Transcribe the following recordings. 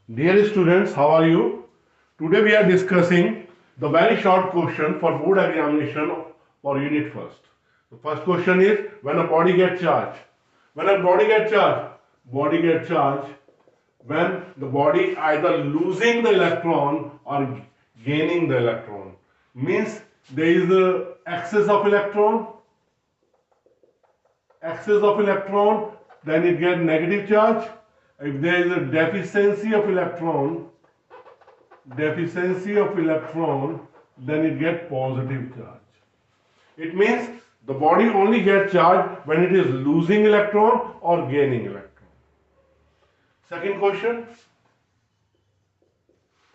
Dear students, how are you? Today we are discussing the very short question for board examination for unit first. The first question is when a body gets charged. When a body gets charged when the body either losing the electron or gaining the electron. Means there is a excess of electron, then it gets negative charge. If there is a deficiency of electron, then it gets positive charge. It means the body only gets charged when it is losing electron or gaining electron. Second question.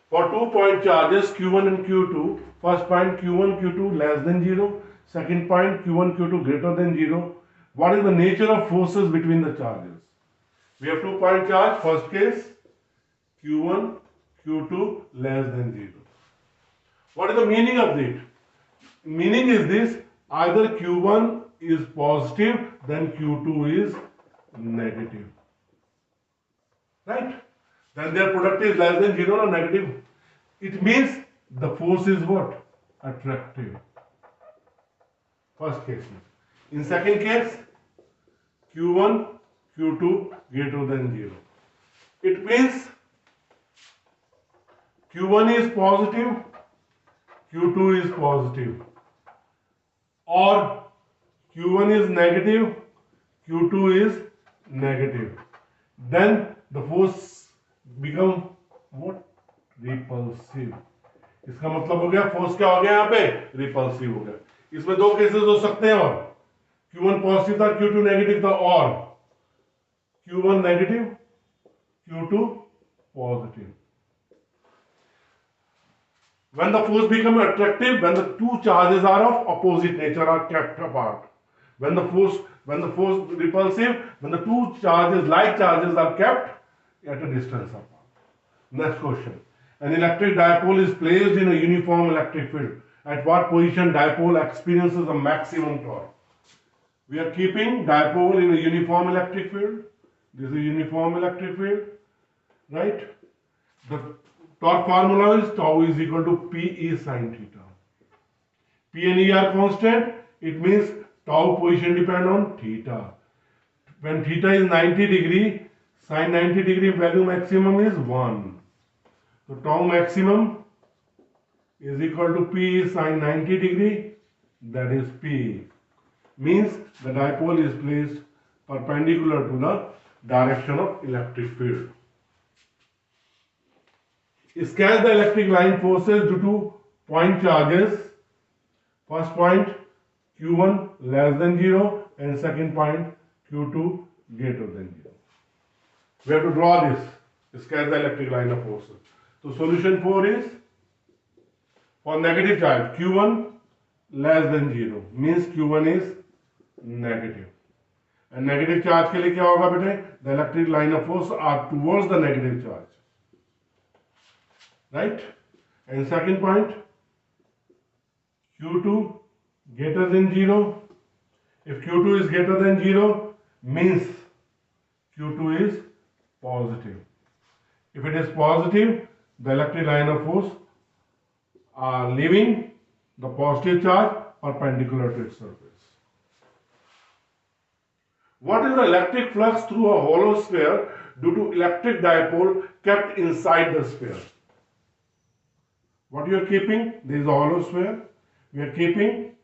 For 2-point charges Q1 and Q2, first point Q1, Q2 less than 0, second point Q1, Q2 greater than 0. What is the nature of forces between the charges? We have 2-point charge, first case Q1, Q2 less than 0. What is the meaning of it? Meaning is this: either Q1 is positive, then Q2 is negative. Right? Then their product is less than 0 or negative. It means the force is what? Attractive. First case. In second case, Q1, Q2 greater than 0. It means Q1 is positive, Q2 is positive. Or Q1 is negative, Q2 is negative. Then the force become what? Repulsive. इसका मतलब हो गया force क्या हो गया यहाँ पे? Repulsive हो गया. इसमें दो केसेस हो सकते हैं और Q1 पॉजिटिव था, Q2 नेगेटिव था, और Q1 negative, Q2 positive. When the force become attractive, when the two charges are of opposite nature are kept apart. When the force repulsive, when the two charges, like charges, are kept at a distance apart. Next question. An electric dipole is placed in a uniform electric field. At what position dipole experiences a maximum torque? We are keeping dipole in a uniform electric field. This is a uniform electric field, right? The torque formula is tau is equal to Pe sin theta. P and E are constant. It means tau position depend on theta. When theta is 90 degree, sin 90 degree value maximum is 1. So tau maximum is equal to P sin 90 degree, that is P. Means the dipole is placed perpendicular to the direction of electric field. Sketch the electric line forces due to point charges. First point Q1 less than 0 and second point Q2 greater than 0. We have to draw this. Sketch the electric line of forces. So solution 4 is for negative charge Q1 less than 0 means Q1 is negative. And negative charge के लिए क्या होगा बेटे? The electric line of force are towards the negative charge. Right? And second point Q2 greater than 0. If Q2 is greater than 0 means Q2 is positive. If it is positive, the electric line of force are leaving the positive charge perpendicular to its surface. What is the electric flux through a hollow sphere due to electric dipole kept inside the sphere? What you are keeping? There is a hollow sphere. We are keeping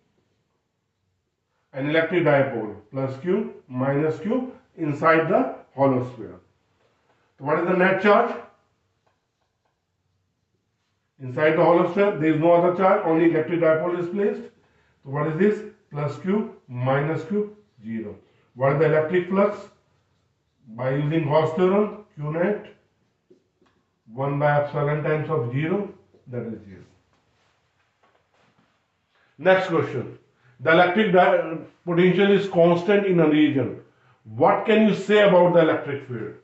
an electric dipole plus Q minus Q inside the hollow sphere. So what is the net charge? Inside the hollow sphere, there is no other charge, only electric dipole is placed. So what is this? Plus Q minus Q, 0. What is the electric flux? By using Gauss theorem, Q net 1 by epsilon times of 0, that is 0. Next question. The electric potential is constant in a region. What can you say about the electric field?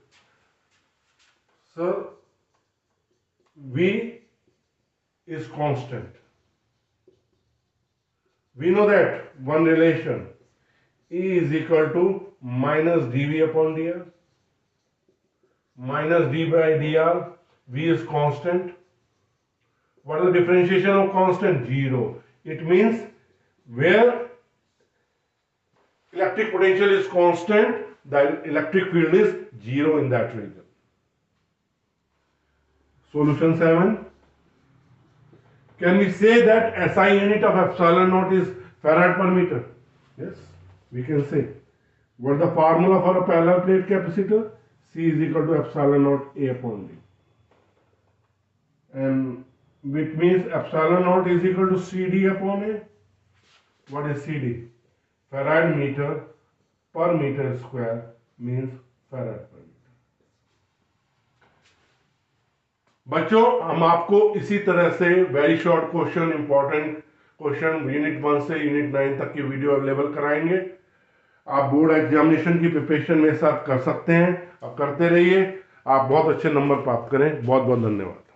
So, V is constant. We know that one relation, E is equal to minus dV upon dr minus d by dr V is constant. What is the differentiation of constant? 0. It means where electric potential is constant, the electric field is 0 in that region. Solution 7. Can we say that SI unit of epsilon naught is farad per meter? Yes, we can say. What is the formula for a parallel plate capacitor? C is equal to epsilon naught A upon D. And which means epsilon naught is equal to CD upon A. What is CD? Farad meter per meter square means farad per meter. बच्चों हम आपको इसी तरह से very short question, important question unit 1 से unit 9 तक की video available कराएंगे। आप बोर्ड एग्जामिनेशन की प्रिपरेशन मेरे साथ कर सकते हैं, आप करते रहिए, आप बहुत अच्छे नंबर प्राप्त करें। बहुत बहुत धन्यवाद।